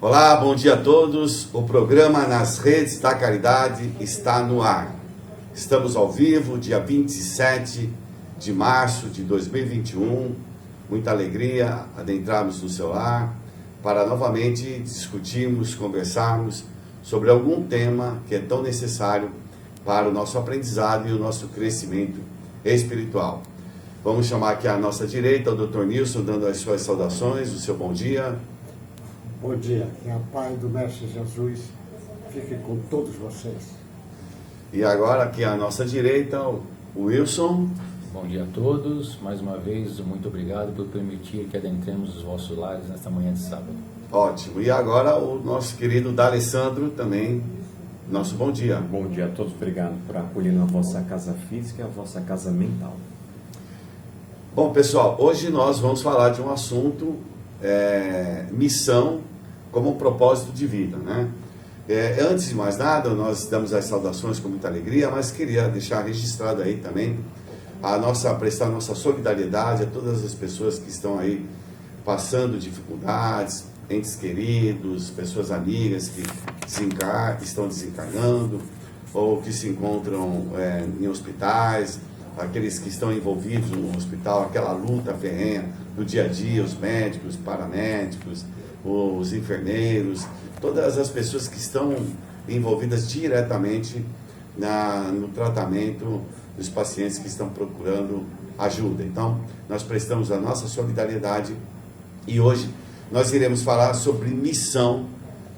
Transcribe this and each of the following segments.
Olá, bom dia a todos. O programa Nas Redes da Caridade está no ar. Estamos ao vivo, dia 27 de março de 2021. Muita alegria adentrarmos no seu lar para novamente discutirmos, conversarmos sobre algum tema que é tão necessário para o nosso aprendizado e o nosso crescimento espiritual. Vamos chamar aqui à nossa direita o Dr. Nilson, dando as suas saudações, o seu bom dia. Bom dia, que a paz do Mestre Jesus fique com todos vocês. E agora aqui à nossa direita, o Wilson. Bom dia a todos, mais uma vez, muito obrigado por permitir que adentremos os vossos lares nesta manhã de sábado. Ótimo, e agora o nosso querido D'Alessandro também, nosso bom dia. Bom dia a todos, obrigado por acolher na vossa casa física e a vossa casa mental. Bom pessoal, hoje nós vamos falar de um assunto, missão como um propósito de vida, né? Antes de mais nada, nós damos as saudações com muita alegria, mas queria deixar registrado aí também prestar nossa solidariedade a todas as pessoas que estão aí passando dificuldades, entes queridos, pessoas amigas que estão desencarnando ou que se encontram em hospitais, aqueles que estão envolvidos no hospital, aquela luta ferrenha do dia a dia, os médicos, paramédicos, os enfermeiros, todas as pessoas que estão envolvidas diretamente no tratamento dos pacientes que estão procurando ajuda. Então, nós prestamos a nossa solidariedade e hoje nós iremos falar sobre missão,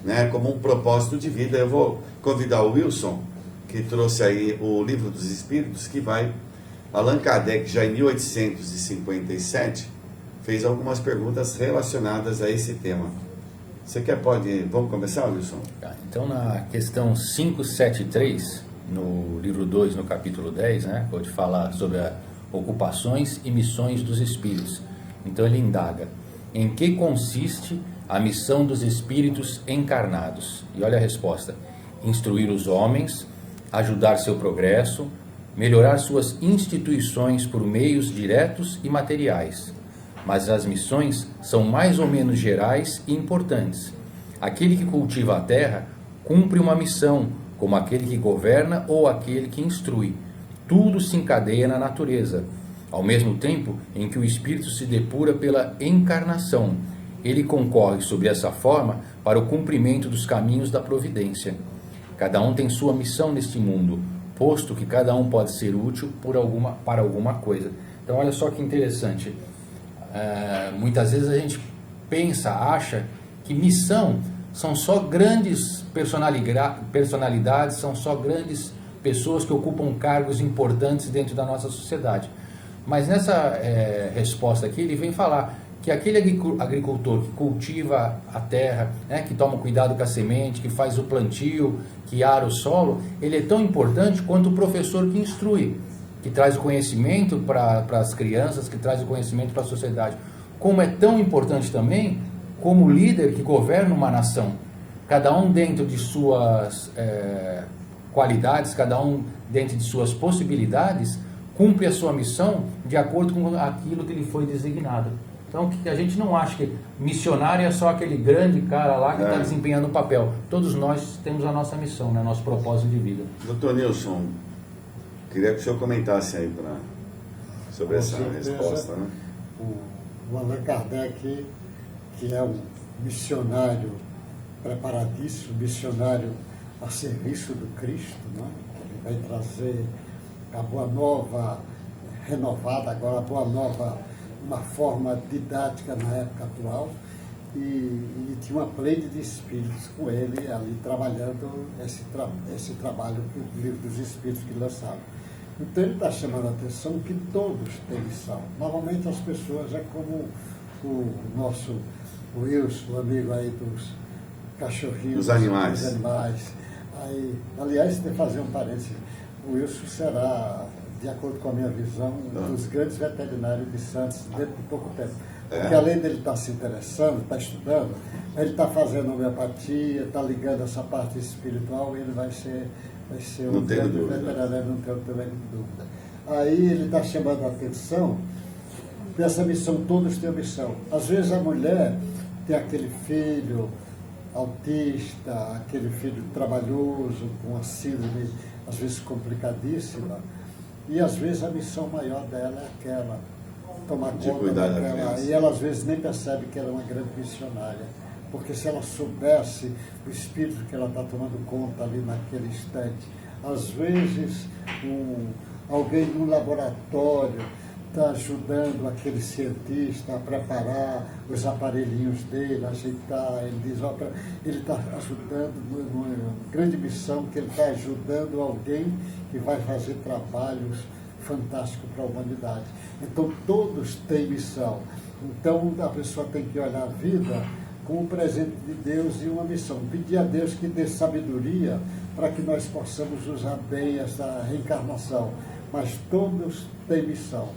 né, como um propósito de vida. Eu vou convidar o Wilson, que trouxe aí o Livro dos Espíritos, que Allan Kardec, já em 1857, fez algumas perguntas relacionadas a esse tema. Vamos começar, Wilson? Então, na questão 573, no livro 2, no capítulo 10, né, pode falar sobre as ocupações e missões dos espíritos. Então ele indaga: em que consiste a missão dos espíritos encarnados? E olha a resposta: instruir os homens, ajudar seu progresso, melhorar suas instituições por meios diretos e materiais. Mas as missões são mais ou menos gerais e importantes. Aquele que cultiva a terra cumpre uma missão, como aquele que governa ou aquele que instrui. Tudo se encadeia na natureza. Ao mesmo tempo em que o espírito se depura pela encarnação, ele concorre sob essa forma para o cumprimento dos caminhos da providência. Cada um tem sua missão neste mundo, posto que cada um pode ser útil para alguma coisa. Então olha só que interessante. Muitas vezes a gente acha que missão são só grandes personalidades, são só grandes pessoas que ocupam cargos importantes dentro da nossa sociedade. Mas nessa resposta aqui ele vem falar que aquele agricultor que cultiva a terra, né, que toma cuidado com a semente, que faz o plantio, que ara o solo, ele é tão importante quanto o professor que instrui, que traz o conhecimento para as crianças, que traz o conhecimento para a sociedade. Como é tão importante também como o líder que governa uma nação. Cada um dentro de suas qualidades, cada um dentro de suas possibilidades, cumpre a sua missão de acordo com aquilo que lhe foi designado. Então, que a gente não acha que missionário é só aquele grande cara lá que está desempenhando um papel. Todos nós temos a nossa missão, né? Nosso propósito de vida. Dr. Nilson, queria que o senhor comentasse aí sobre essa resposta, né? O Allan Kardec, que é um missionário preparadíssimo, missionário a serviço do Cristo, né? Ele vai trazer a Boa Nova renovada, agora a Boa Nova, uma forma didática na época atual, e tinha uma pleide de espíritos com ele ali trabalhando esse trabalho, o Livro dos Espíritos que lançaram. Então ele está chamando a atenção que todos têm missão. Normalmente as pessoas, como o nosso Wilson, o amigo aí dos cachorrinhos, dos animais. Aí, aliás, tem que fazer um parênteses, o Wilson será, de acordo com a minha visão, um dos grandes veterinários de Santos dentro de pouco tempo. Porque além dele estar se interessando, está estudando, ele está fazendo homeopatia, está ligando essa parte espiritual, e ele vai ser um grande veterinário, não tenho também dúvida. Aí ele está chamando a atenção dessa missão, todos têm missão. Às vezes a mulher tem aquele filho, autista, aquele filho trabalhoso, com uma síndrome às vezes complicadíssima, e às vezes a missão maior dela é aquela, tomar De conta cuidar da daquela, criança. e ela às vezes nem percebe que ela é uma grande missionária, porque se ela soubesse o espírito que ela está tomando conta ali naquele instante, às vezes alguém no laboratório está ajudando aquele cientista a preparar os aparelhinhos dele, ajeitar, ele diz, ele está ajudando numa grande missão, que ele está ajudando alguém que vai fazer trabalhos fantásticos para a humanidade. Então todos têm missão. Então a pessoa tem que olhar a vida como um presente de Deus e uma missão. Pedir a Deus que dê sabedoria para que nós possamos usar bem essa reencarnação. Mas todos têm missão.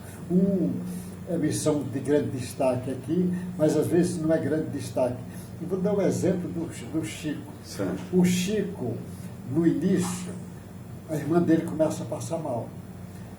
É missão de grande destaque aqui, mas às vezes não é grande destaque. Eu vou dar um exemplo do Chico. Certo. O Chico, no início, a irmã dele começa a passar mal.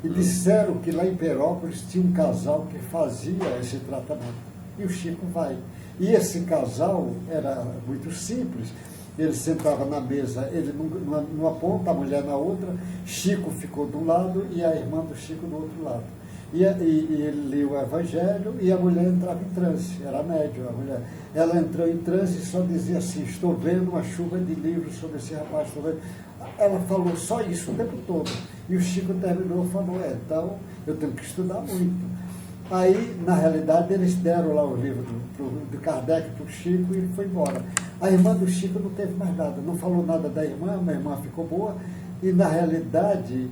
E disseram que lá em Perópolis tinha um casal que fazia esse tratamento. E o Chico vai. E esse casal era muito simples. Ele sentava na mesa, ele numa ponta, a mulher na outra, Chico ficou de um lado e a irmã do Chico do outro lado. E ele lia o Evangelho e a mulher entrava em transe, era médium a mulher. Ela entrou em transe e só dizia assim, estou vendo uma chuva de livros sobre esse rapaz, estou vendo. Ela falou só isso o tempo todo. E o Chico terminou e falou, então eu tenho que estudar muito. Aí, na realidade, eles deram lá o livro do Kardec para o Chico e ele foi embora. A irmã do Chico não teve mais nada, não falou nada da irmã, a irmã ficou boa. E, na realidade,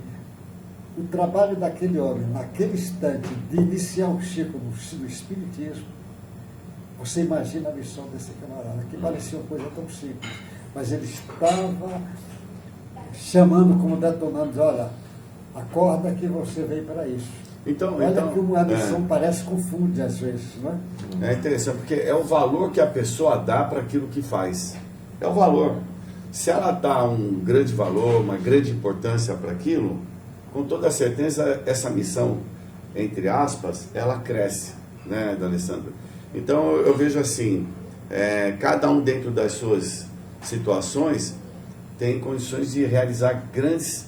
o trabalho daquele homem, naquele instante, de iniciar o Chico no Espiritismo, você imagina a missão desse camarada, que parecia uma coisa tão simples. Mas ele estava chamando, como detonando, olha, acorda que você veio para isso. Olha como a missão parece confunde às vezes, não é? É interessante, porque é o valor que a pessoa dá para aquilo que faz. É o valor. Se ela dá um grande valor, uma grande importância para aquilo, com toda certeza essa missão, entre aspas, ela cresce, né, D'Alessandro? Então eu vejo assim, cada um dentro das suas situações tem condições de realizar grandes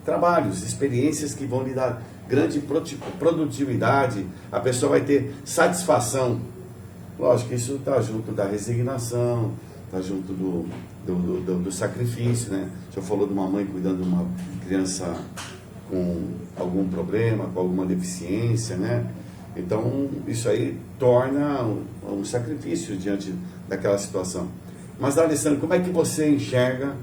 trabalhos, experiências que vão lhe dar grande produtividade, a pessoa vai ter satisfação. Lógico que isso está junto da resignação, está junto do sacrifício, né? O senhor falou de uma mãe cuidando de uma criança com algum problema, com alguma deficiência, né? Então, isso aí torna um sacrifício diante daquela situação. Mas, Alessandro, como é que você enxerga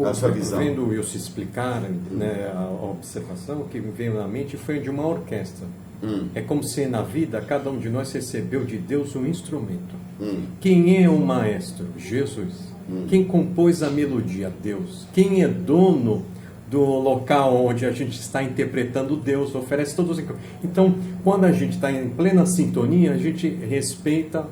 a sua visão? Vendo o Wilson explicar, né, a observação que me veio na mente foi de uma orquestra. É como se na vida cada um de nós recebeu de Deus um instrumento. Quem é o maestro? Jesus. Quem compôs a melodia? Deus. Quem é dono do local onde a gente está interpretando Deus? Oferece todos os... Então, quando a gente está em plena sintonia, a gente respeita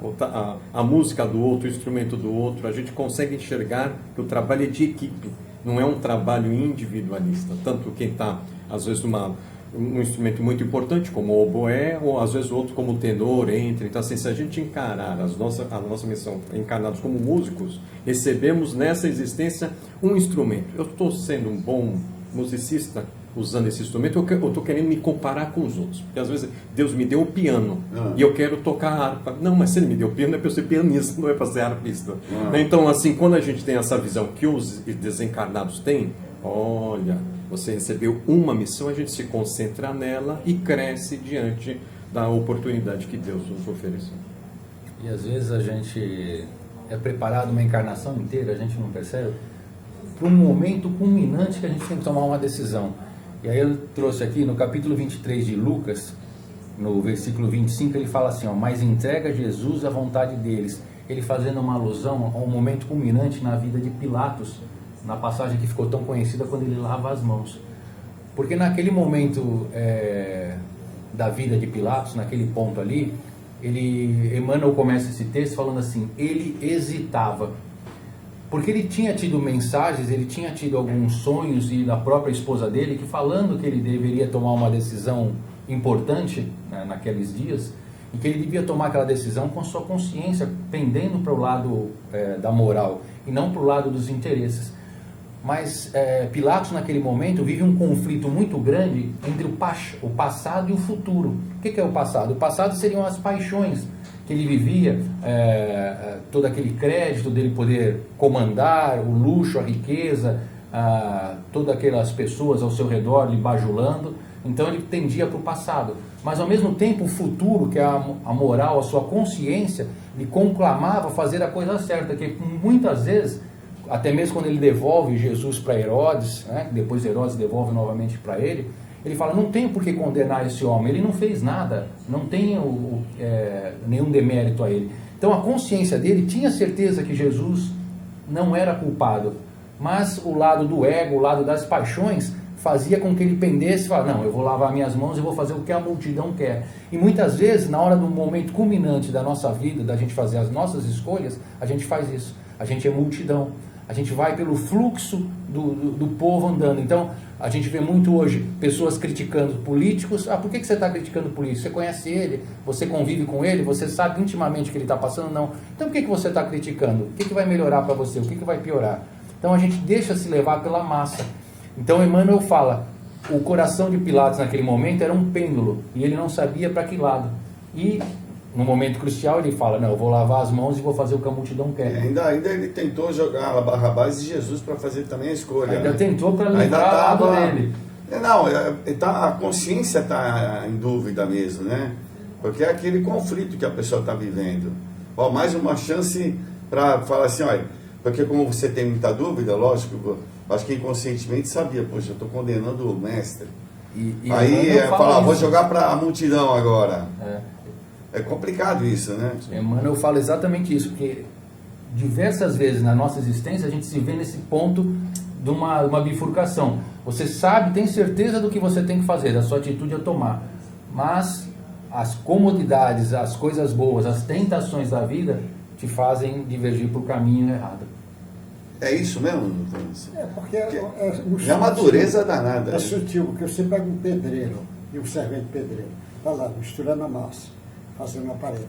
a música do outro, o instrumento do outro, a gente consegue enxergar que o trabalho é de equipe, não é um trabalho individualista. Tanto quem está, às vezes, um instrumento muito importante, como o oboé, ou às vezes outro como o tenor entra. Então, assim, se a gente encarar a nossa missão encarnados como músicos, recebemos nessa existência um instrumento. Eu estou sendo um bom musicista usando esse instrumento, eu estou querendo me comparar com os outros, porque às vezes Deus me deu o piano e eu quero tocar harpa. Não, mas se Ele me deu o piano é para eu ser pianista, não é para ser harpista. Então, assim, quando a gente tem essa visão que os desencarnados têm, olha, você recebeu uma missão, a gente se concentra nela e cresce diante da oportunidade que Deus nos ofereceu. E às vezes a gente é preparado uma encarnação inteira, a gente não percebe, para um momento culminante que a gente tem que tomar uma decisão. E aí eu trouxe aqui no capítulo 23 de Lucas, no versículo 25, ele fala assim, mas entrega Jesus à vontade deles. Ele fazendo uma alusão a um momento culminante na vida de Pilatos, na passagem que ficou tão conhecida, quando ele lava as mãos. Porque naquele momento da vida de Pilatos, naquele ponto ali, Emmanuel começa esse texto falando assim, ele hesitava. Porque ele tinha tido mensagens, ele tinha tido alguns sonhos e da própria esposa dele, que falando que ele deveria tomar uma decisão importante, né, naqueles dias, e que ele devia tomar aquela decisão com sua consciência pendendo para o lado da moral e não para o lado dos interesses. Mas Pilatos naquele momento vive um conflito muito grande entre o passado e o futuro. O que é o passado? O passado seriam as paixões que ele vivia, todo aquele crédito dele poder comandar, o luxo, a riqueza, todas aquelas pessoas ao seu redor lhe bajulando. Então ele tendia para o passado, mas ao mesmo tempo o futuro, que é a moral, a sua consciência, lhe conclamava fazer a coisa certa, que muitas vezes, até mesmo quando ele devolve Jesus para Herodes, né, depois Herodes devolve novamente para ele, ele fala, não tenho por que condenar esse homem, ele não fez nada, não tem nenhum demérito a ele. Então a consciência dele tinha certeza que Jesus não era culpado, mas o lado do ego, o lado das paixões, fazia com que ele pendesse e falasse, não, eu vou lavar minhas mãos e vou fazer o que a multidão quer. E muitas vezes, na hora do momento culminante da nossa vida, da gente fazer as nossas escolhas, a gente faz isso. A gente é multidão. A gente vai pelo fluxo do povo andando. Então, a gente vê muito hoje pessoas criticando políticos. Por que você está criticando político? Você conhece ele? Você convive com ele? Você sabe intimamente o que ele está passando? Não. Então, por que você está criticando? O que vai melhorar para você? O que vai piorar? Então, a gente deixa se levar pela massa. Então, Emmanuel fala, o coração de Pilatos naquele momento era um pêndulo, e ele não sabia para que lado. E, no momento crucial, ele fala, não, eu vou lavar as mãos e vou fazer o que a multidão quer. Ainda ele tentou jogar Barrabás e Jesus para fazer também a escolha. Ainda tentou para livrar o lado dele. Não, a consciência está em dúvida mesmo, né? Porque é aquele conflito que a pessoa está vivendo. Mais uma chance para falar assim, olha, porque como você tem muita dúvida, lógico, acho que inconscientemente sabia, poxa, eu estou condenando o mestre. Aí fala, vou jogar para a multidão agora. É complicado isso, né? Emmanuel fala exatamente isso, porque diversas vezes na nossa existência a gente se vê nesse ponto de uma bifurcação. Você sabe, tem certeza do que você tem que fazer, da sua atitude a tomar, mas as comodidades, as coisas boas, as tentações da vida te fazem divergir para o caminho errado. É isso mesmo? Porque é uma dureza danada. É sutil, porque você pega um pedreiro e um servente pedreiro, está lá misturando a massa, fazendo uma parede.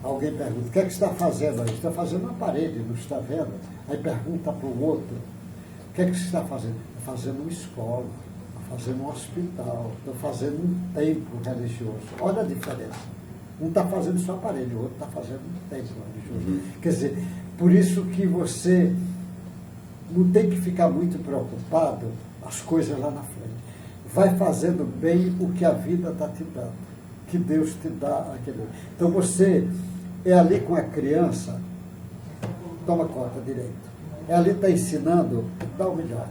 Alguém pergunta, o que é que você está fazendo aí? Está fazendo uma parede, não está vendo? Aí pergunta para o outro, o que é que você está fazendo? Estou fazendo uma escola, estou fazendo um hospital, estou fazendo um templo religioso. Olha a diferença. Um está fazendo só a parede, o outro está fazendo um templo religioso. Quer dizer, por isso que você não tem que ficar muito preocupado as coisas lá na frente. Vai fazendo bem o que a vida está te dando, que Deus te dá aquele. Então você é ali com a criança, toma conta direito. É ali está ensinando, dá o melhor.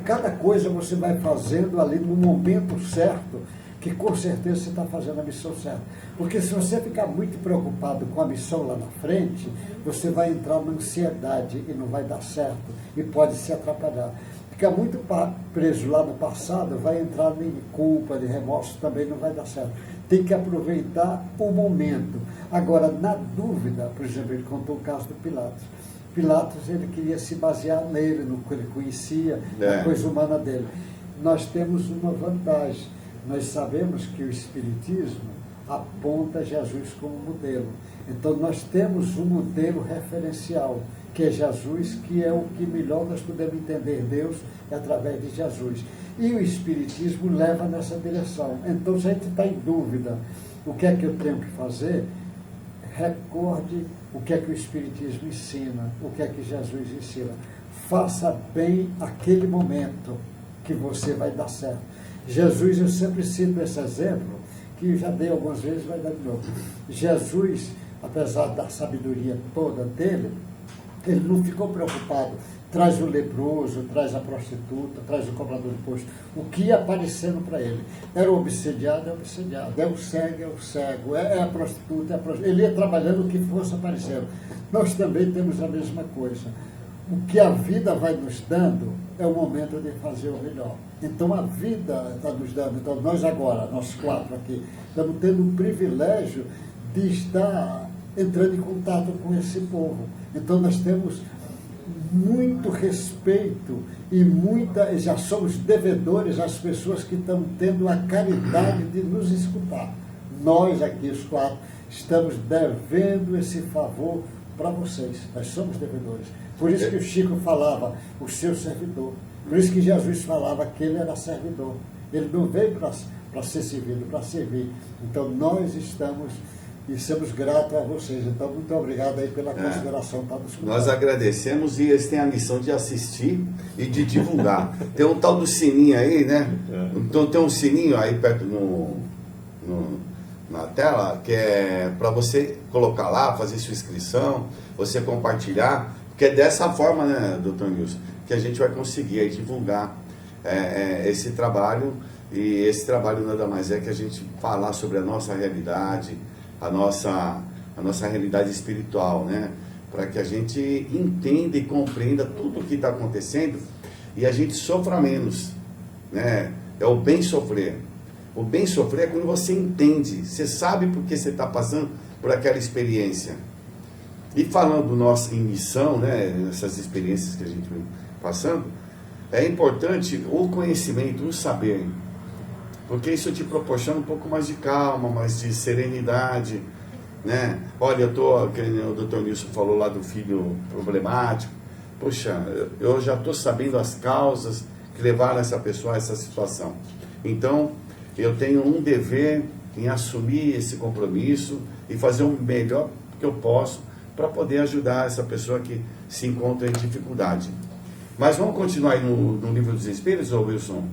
Cada coisa você vai fazendo ali no momento certo, que com certeza você está fazendo a missão certa. Porque se você ficar muito preocupado com a missão lá na frente, você vai entrar na ansiedade e não vai dar certo, e pode se atrapalhar. Ficar muito preso lá no passado, vai entrar em culpa, de remorso, também não vai dar certo. Tem que aproveitar o momento. Agora, na dúvida, por exemplo, ele contou o caso do Pilatos. Pilatos, ele queria se basear nele, no que ele conhecia, na coisa humana dele. Nós temos uma vantagem. Nós sabemos que o Espiritismo aponta Jesus como modelo. Então, nós temos um modelo referencial, que é Jesus, que é o que melhor nós podemos entender Deus através de Jesus. E o Espiritismo leva nessa direção. Então, se a gente está em dúvida, o que é que eu tenho que fazer? Recorde o que é que o Espiritismo ensina, o que é que Jesus ensina. Faça bem aquele momento que você vai dar certo. Jesus, eu sempre cito esse exemplo, que já dei algumas vezes, vai dar de novo. Jesus, apesar da sabedoria toda dele, ele não ficou preocupado. Traz o leproso, traz a prostituta, traz o cobrador de imposto. O que ia aparecendo para ele? Era o obsediado, é o obsediado. É o cego, é a prostituta, é a prostituta. Ele ia trabalhando o que fosse aparecendo. Nós também temos a mesma coisa. O que a vida vai nos dando é o momento de fazer o melhor. Então a vida está nos dando. Então nós agora, nós quatro aqui, estamos tendo o privilégio de estar entrando em contato com esse povo. Então nós temos muito respeito e já somos devedores às pessoas que estão tendo a caridade de nos escutar. Nós aqui, os quatro, estamos devendo esse favor para vocês. Nós somos devedores. Por isso que o Chico falava, o seu servidor. Por isso que Jesus falava que ele era servidor. Ele não veio para ser servido, para servir. Então nós estamos e somos gratos a vocês. Então muito obrigado aí pela consideração para nos escutar. Nós agradecemos e eles têm a missão de assistir e de divulgar. Tem um tal do sininho aí, né? Então tem um sininho aí perto na tela, que é para você colocar lá, fazer sua inscrição, você compartilhar, porque é dessa forma, né, doutor Nilson, que a gente vai conseguir aí divulgar esse trabalho. E esse trabalho nada mais é que a gente falar sobre a nossa realidade, a nossa realidade espiritual, né? Para que a gente entenda e compreenda tudo o que está acontecendo e a gente sofra menos, né? É o bem sofrer. O bem sofrer é quando você entende, você sabe por que você está passando por aquela experiência. E falando nossa em missão, né? Essas experiências que a gente vem passando, é importante o conhecimento, o saber. Porque isso te proporciona um pouco mais de calma, mais de serenidade, né? Olha, o doutor Nilson falou lá do filho problemático. Poxa, eu já estou sabendo as causas que levaram essa pessoa a essa situação. Então, eu tenho um dever em assumir esse compromisso e fazer o melhor que eu posso para poder ajudar essa pessoa que se encontra em dificuldade. Mas vamos continuar aí no Livro dos Espíritos, ou Wilson?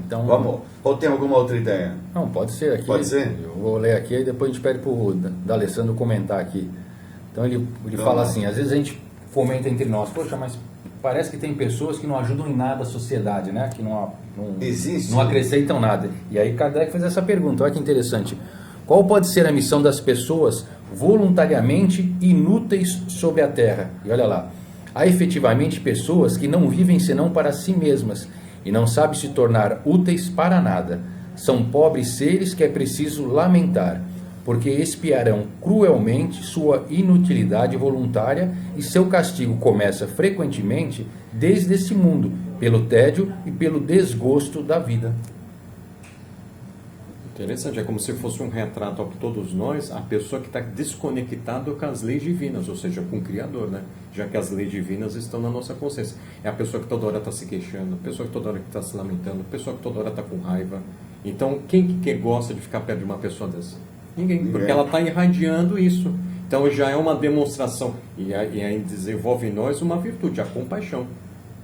Então, vamos. Ou tem alguma outra ideia? Não, pode ser aqui. Pode ser? Eu vou ler aqui e depois a gente pede para o D'Alessandro comentar aqui. Então ele fala assim, às vezes a gente fomenta entre nós, poxa, mas parece que tem pessoas que não ajudam em nada a sociedade, né? Que não acrescentam nada. E aí Kardec fez essa pergunta, olha que interessante. Qual pode ser a missão das pessoas voluntariamente inúteis sobre a Terra? E olha lá, há efetivamente pessoas que não vivem senão para si mesmas e não sabem se tornar úteis para nada. São pobres seres que é preciso lamentar, porque expiarão cruelmente sua inutilidade voluntária e seu castigo começa frequentemente desde esse mundo, pelo tédio e pelo desgosto da vida. Interessante, é como se fosse um retrato a todos nós, a pessoa que está desconectada com as leis divinas, ou seja, com o Criador, né? Já que as leis divinas estão na nossa consciência. É a pessoa que toda hora está se queixando, a pessoa que toda hora está se lamentando, a pessoa que toda hora está com raiva. Então, quem que gosta de ficar perto de uma pessoa dessa? Ninguém, porque ela está irradiando isso. Então, já é uma demonstração, e aí desenvolve em nós uma virtude, a compaixão.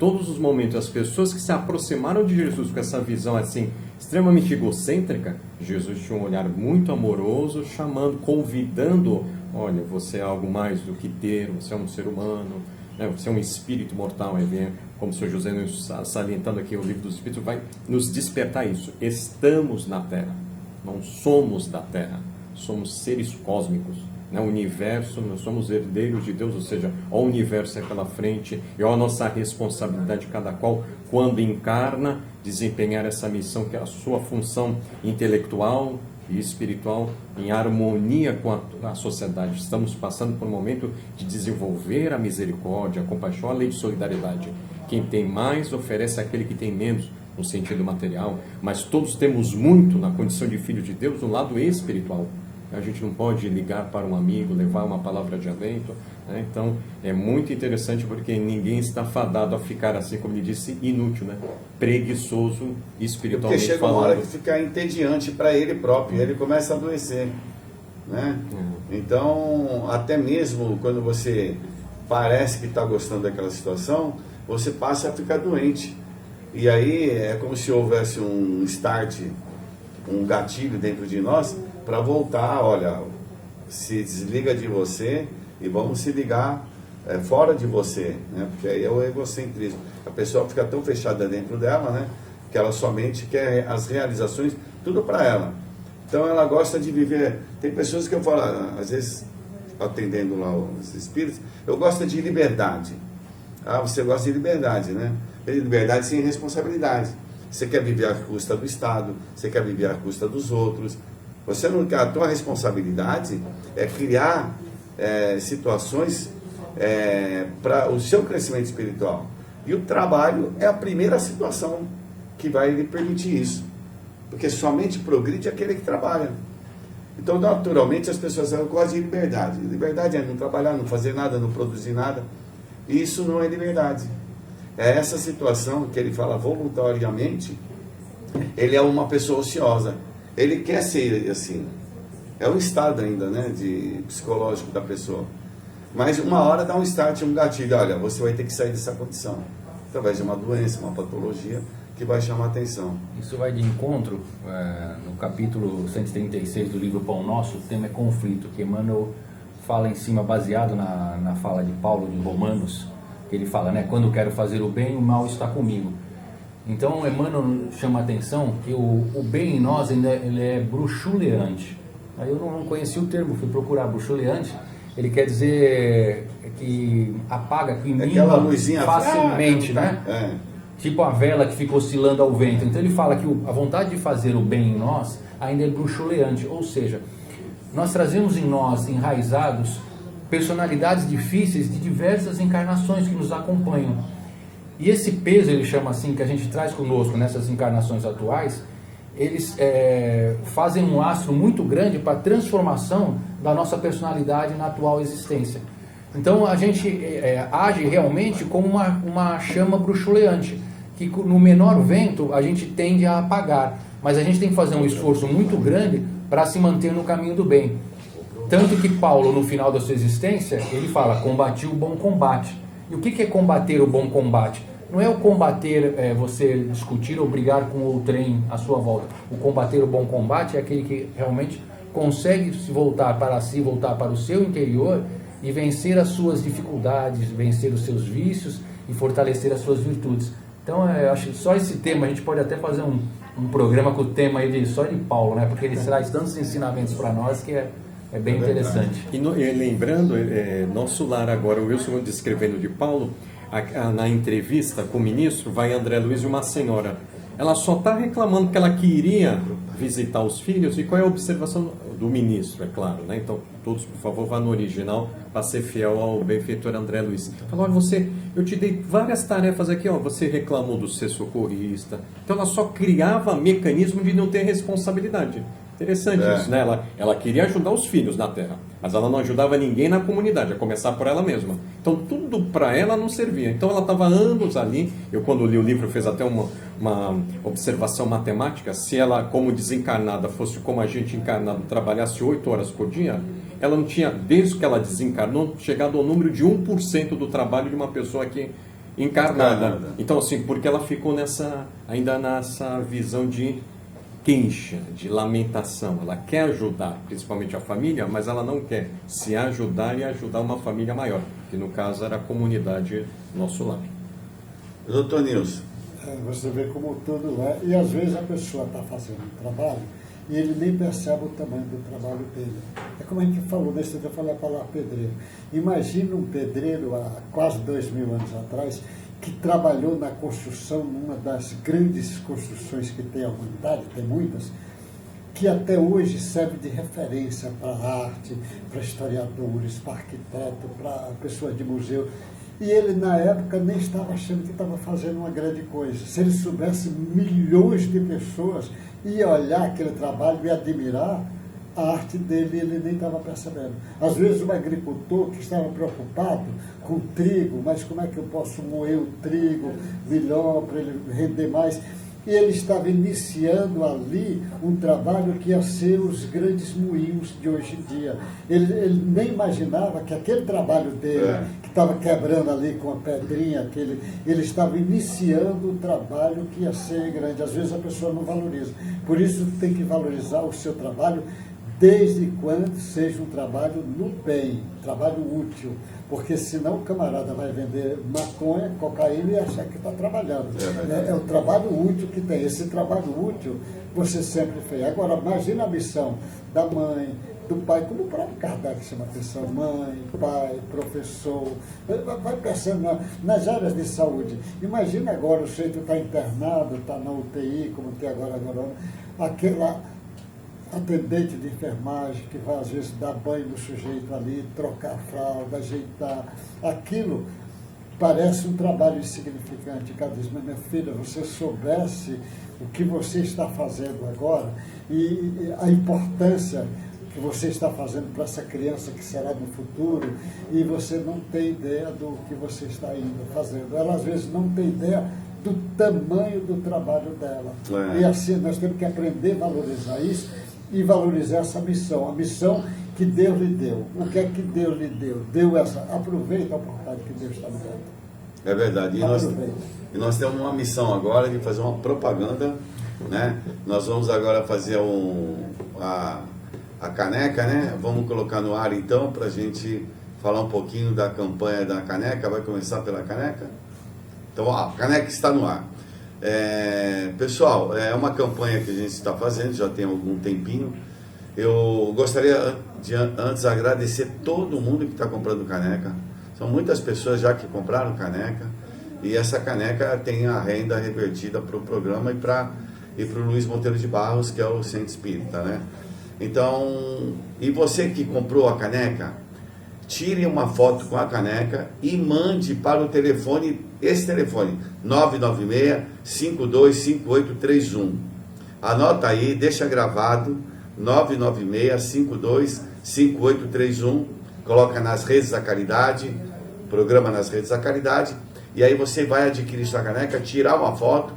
Todos os momentos, as pessoas que se aproximaram de Jesus com essa visão assim, extremamente egocêntrica, Jesus tinha um olhar muito amoroso, chamando, convidando, olha, você é algo mais do que ter, você é um ser humano, né? Você é um espírito mortal, aí vem, como o Sr. José nos salientando aqui, o Livro dos Espíritos vai nos despertar isso. Estamos na Terra, não somos da Terra, somos seres cósmicos. O universo, nós somos herdeiros de Deus, ou seja, o universo é pela frente e a nossa responsabilidade de cada qual, quando encarna, desempenhar essa missão, que é a sua função intelectual e espiritual em harmonia com a sociedade. Estamos passando por um momento de desenvolver a misericórdia, a compaixão, a lei de solidariedade. Quem tem mais oferece àquele que tem menos, no sentido material, mas todos temos muito na condição de filho de Deus no lado espiritual. A gente não pode ligar para um amigo, levar uma palavra de alento, né? Então é muito interessante porque ninguém está fadado a ficar assim, como ele disse, inútil, né? Preguiçoso espiritualmente. Porque chega uma hora que fica entediante para ele próprio, ele começa a adoecer, né? Então, até mesmo quando você parece que está gostando daquela situação, você passa a ficar doente. E aí é como se houvesse um start, um gatilho dentro de nós, para voltar, olha, se desliga de você e vamos se ligar fora de você, né? Porque aí é o egocentrismo. A pessoa fica tão fechada dentro dela, né? Que ela somente quer as realizações, tudo para ela. Então ela gosta de viver. Tem pessoas que eu falo, às vezes, atendendo lá os espíritos, eu gosto de liberdade. Ah, você gosta de liberdade, né? Liberdade sem responsabilidade. Você quer viver à custa do Estado, você quer viver à custa dos outros. Você não quer, a tua responsabilidade é criar situações para o seu crescimento espiritual. E o trabalho é a primeira situação que vai lhe permitir isso. Porque somente progride aquele que trabalha. Então, naturalmente, as pessoas gostam de liberdade. Liberdade é não trabalhar, não fazer nada, não produzir nada. E isso não é liberdade. É essa situação que ele fala voluntariamente. Ele é uma pessoa ociosa. Ele quer ser assim. É um estado ainda, né, de psicológico da pessoa. Mas uma hora dá um start, um gatilho. Olha, você vai ter que sair dessa condição. Através de uma doença, uma patologia, que vai chamar atenção. Isso vai de encontro, no capítulo 136 do livro Pão Nosso, o tema é conflito, que Emmanuel fala em cima, baseado na fala de Paulo de Romanos, que ele fala, né, quando quero fazer o bem, o mal está comigo. Então, Emmanuel chama a atenção que o bem em nós ainda ele é bruxuleante. Aí eu não conheci o termo, fui procurar bruxuleante. Ele quer dizer que apaga, que aquela luzinha facilmente, né? É. Tipo a vela que fica oscilando ao vento. Então ele fala que a vontade de fazer o bem em nós ainda é bruxuleante. Ou seja, nós trazemos em nós, enraizados, personalidades difíceis de diversas encarnações que nos acompanham. E esse peso, ele chama assim, que a gente traz conosco nessas encarnações atuais, eles fazem um lastro muito grande para a transformação da nossa personalidade na atual existência. Então a gente age realmente como uma chama bruxuleante, que no menor vento a gente tende a apagar, mas a gente tem que fazer um esforço muito grande para se manter no caminho do bem. Tanto que Paulo, no final da sua existência, ele fala, combati o bom combate. E o que é combater o bom combate? Não é o combater, você discutir ou brigar com o trem à sua volta. O combater o bom combate é aquele que realmente consegue se voltar para si, voltar para o seu interior e vencer as suas dificuldades, vencer os seus vícios e fortalecer as suas virtudes. Então, eu acho que só esse tema, a gente pode até fazer um programa com o tema aí só de Paulo, né? Porque ele traz tantos ensinamentos para nós que é bem interessante. E lembrando, nosso lar agora, o Wilson descrevendo de Paulo, na entrevista com o ministro, vai André Luiz e uma senhora. Ela só está reclamando que ela queria visitar os filhos. E qual é a observação do ministro, é claro, né? Então, todos, por favor, vá no original para ser fiel ao benfeitor André Luiz. Falou, olha, eu te dei várias tarefas aqui, ó, você reclamou do ser socorrista. Então, ela só criava mecanismo de não ter responsabilidade. Interessante isso, né? Ela queria ajudar os filhos na Terra, mas ela não ajudava ninguém na comunidade, a começar por ela mesma. Então, tudo para ela não servia. Então, ela estava anos ali. Eu, quando li o livro, fiz até uma observação matemática. Se ela, como desencarnada, fosse como a gente encarnado, trabalhasse 8 horas por dia, ela não tinha, desde que ela desencarnou, chegado ao número de 1% do trabalho de uma pessoa que encarnada. Então, assim, porque ela ficou ainda nessa visão de queixa, de lamentação. Ela quer ajudar, principalmente a família, mas ela não quer se ajudar e ajudar uma família maior, que no caso era a comunidade Nosso Lar. Doutor Nilson. Você vê como tudo é, e às vezes a pessoa está fazendo um trabalho e ele nem percebe o tamanho do trabalho dele. É como a gente falou, nesse dia eu falei a palavra pedreiro. Imagina um pedreiro há quase 2000 anos atrás, que trabalhou na construção, numa das grandes construções que tem a humanidade, tem muitas, que até hoje serve de referência para a arte, para historiadores, para arquitetos, para pessoas de museu. E ele, na época, nem estava achando que estava fazendo uma grande coisa. Se ele soubesse, milhões de pessoas iam olhar aquele trabalho e admirar a arte dele, ele nem estava percebendo. Às vezes um agricultor que estava preocupado com o trigo, mas como é que eu posso moer o trigo melhor para ele render mais? E ele estava iniciando ali um trabalho que ia ser os grandes moinhos de hoje em dia. Ele nem imaginava que aquele trabalho dele, que estava quebrando ali com a pedrinha, ele estava iniciando um trabalho que ia ser grande. Às vezes a pessoa não valoriza. Por isso tem que valorizar o seu trabalho, desde quando seja um trabalho no bem, trabalho útil, porque senão o camarada vai vender maconha, cocaína e achar que está trabalhando. É o trabalho útil que tem. Esse trabalho útil você sempre fez. Agora, imagina a missão da mãe, do pai, como o próprio Kardec chama atenção, mãe, pai, professor, vai pensando nas áreas de saúde. Imagina agora o sujeito está internado, está na UTI, como tem agora, aquela atendente de enfermagem que vai às vezes dar banho no sujeito ali, trocar a fralda, ajeitar. Aquilo parece um trabalho insignificante. Cada vez, mas minha filha, você soubesse o que você está fazendo agora e a importância que você está fazendo para essa criança que será no futuro, e você não tem ideia do que você está indo fazendo. Ela às vezes não tem ideia do tamanho do trabalho dela. E assim nós temos que aprender a valorizar isso e valorizar essa missão, a missão que Deus lhe deu. O que é que Deus lhe deu? Deu essa, aproveita a oportunidade que Deus está lhe dando. É verdade. E nós temos uma missão agora de fazer uma propaganda, né? Nós vamos agora fazer a caneca, né? Vamos colocar no ar então para a gente falar um pouquinho da campanha da caneca. Vai começar pela caneca? Então, a caneca está no ar. Pessoal, é uma campanha que a gente está fazendo, já tem algum tempinho. Eu gostaria de antes agradecer todo mundo que está comprando caneca. São muitas pessoas já que compraram caneca, e essa caneca tem a renda revertida para o programa e para o Luiz Monteiro de Barros, que é o Centro Espírita, né? Então, e você que comprou a caneca, tire uma foto com a caneca e mande para o telefone, esse telefone, 996-525831. Anota aí, deixa gravado, 996-525831, coloca nas redes da caridade, programa nas redes da caridade, e aí você vai adquirir sua caneca, tirar uma foto,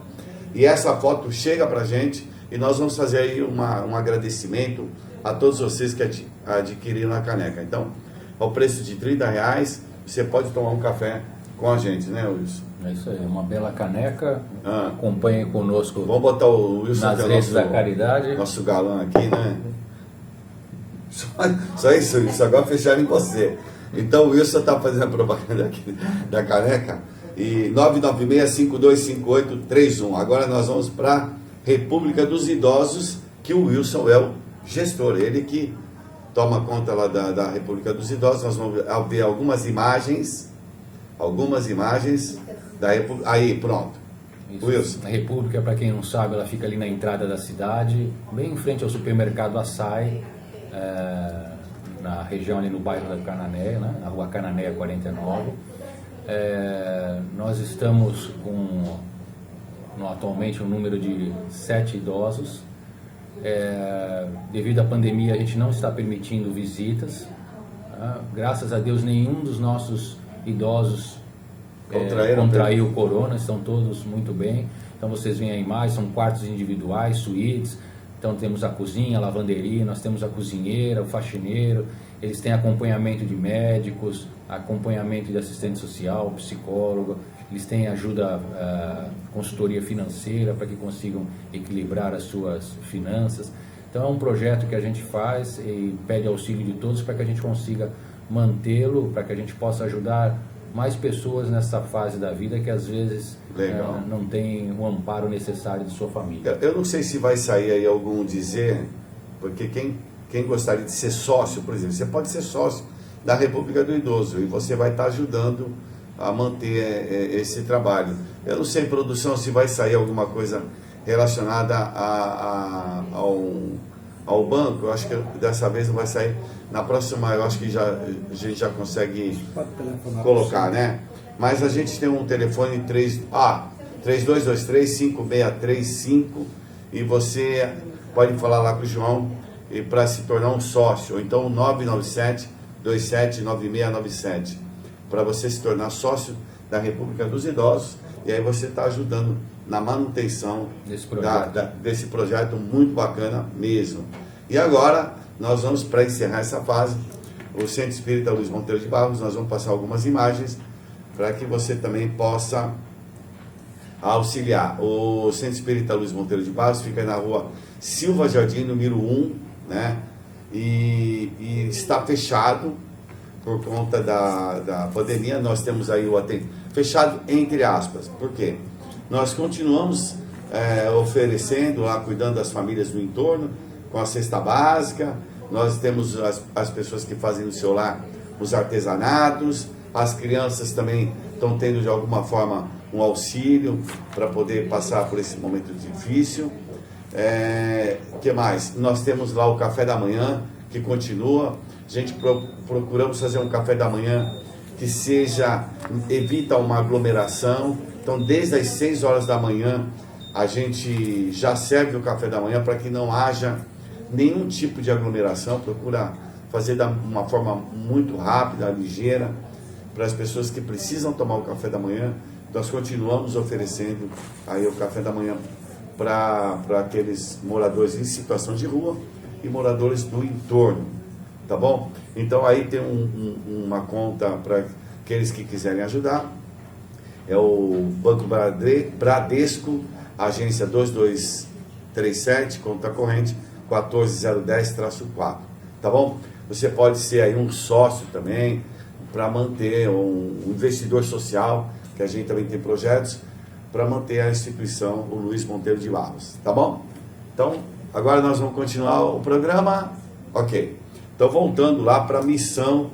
e essa foto chega pra gente, e nós vamos fazer aí um agradecimento a todos vocês que adquiriram a caneca. Então, ao preço de R$30, você pode tomar um café com a gente, né, Wilson? É isso aí, uma bela caneca. Acompanhe conosco. Vamos botar o Wilson nas redes da caridade. Nosso galã aqui, né? Só isso agora fecharam em você. Então o Wilson está fazendo a propaganda aqui da caneca. E 996-525831. Agora nós vamos para a República dos Idosos, que o Wilson é o gestor, ele que toma conta lá da República dos Idosos. Nós vamos ver algumas imagens da República. Aí, pronto. Isso. Wilson. A República, para quem não sabe, ela fica ali na entrada da cidade, bem em frente ao supermercado Açaí, na região ali no bairro da Cananéia, né? Na rua Cananéia 49. Nós estamos com atualmente um número de 7 idosos. Devido à pandemia, a gente não está permitindo visitas. Graças a Deus, nenhum dos nossos idosos contraiu o corona, estão todos muito bem. Então vocês veem a imagem, são quartos individuais, suítes. Então temos a cozinha, a lavanderia, nós temos a cozinheira, o faxineiro. Eles têm acompanhamento de médicos, acompanhamento de assistente social, psicólogo. Eles têm ajuda, consultoria financeira para que consigam equilibrar as suas finanças. Então é um projeto que a gente faz e pede auxílio de todos para que a gente consiga mantê-lo, para que a gente possa ajudar mais pessoas nessa fase da vida que às vezes não tem o amparo necessário de sua família. Eu não sei se vai sair aí algum dizer, porque quem gostaria de ser sócio, por exemplo, você pode ser sócio da República do Idoso e você vai estar ajudando a manter esse trabalho. Eu não sei, produção, se vai sair alguma coisa relacionada ao banco. Eu acho que dessa vez não vai sair. Na próxima, eu acho que a gente já consegue colocar, né? Mas a gente tem um telefone 3223-5635 e você pode falar lá com o João para se tornar um sócio, ou então 997-279697, para você se tornar sócio da República dos Idosos, e aí você está ajudando na manutenção desse projeto muito bacana mesmo. E agora nós vamos, para encerrar essa fase, o Centro Espírita Luiz Monteiro de Barros, nós vamos passar algumas imagens para que você também possa auxiliar. O Centro Espírita Luiz Monteiro de Barros fica na rua Silva Jardim, número 1, né? E está fechado por conta da pandemia. Nós temos aí o atendimento fechado entre aspas. Por quê? Nós continuamos oferecendo lá, cuidando das famílias do entorno, com a cesta básica. Nós temos as pessoas que fazem no seu lar os artesanatos. As crianças também estão tendo de alguma forma um auxílio para poder passar por esse momento difícil. Que mais? Nós temos lá o café da manhã, que continua. A gente procuramos fazer um café da manhã que evita uma aglomeração. Então, desde as 6 horas da manhã, a gente já serve o café da manhã para que não haja nenhum tipo de aglomeração, procura fazer de uma forma muito rápida, ligeira, para as pessoas que precisam tomar o café da manhã. Nós continuamos oferecendo aí o café da manhã para aqueles moradores em situação de rua e moradores do entorno, tá bom? Então aí tem uma conta para aqueles que quiserem ajudar, é o Banco Bradesco, agência 2237, conta corrente 14010-4, tá bom? Você pode ser aí um sócio também, para manter um investidor social, que a gente também tem projetos, para manter a instituição, o Luiz Monteiro de Barros, tá bom? Então, agora nós vamos continuar o programa, ok. Então, voltando lá para a missão,